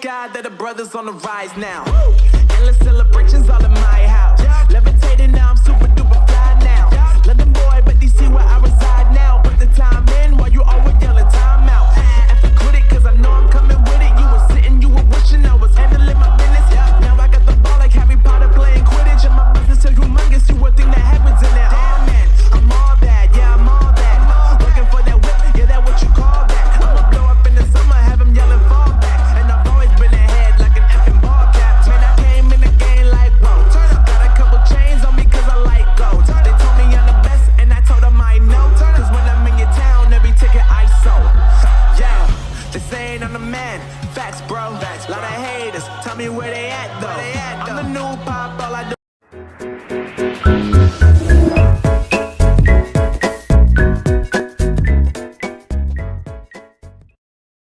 sky that the brothers on the rise now. Endless celebrations all in my house. Levitating now, I'm super duper fly now. London boy, but they see where I reside now. Put the time in while you always yelling time out. If you quit it, cause I know I'm coming with it. You were sitting, you were wishing I was handling my business. Now I got the ball like Harry Potter playing Quidditch. And my business is humongous, you would think that happens in there. Damn man, I'm all that, yeah I'm all that. Looking for that whip, yeah that what you call that. I'ma blow up in the summer, have him yelling fall back. And I've always been ahead like an effing ball cap. Man, I came in the game like whoa. Got a couple chains on me cause I like gold. They told me I'm the best and I told them I know. Cause when I'm in your town, every ticket I sold. Yeah, they saying I'm the man. Facts bro, lot of haters, tell me where they at though. I'm the new pop, all I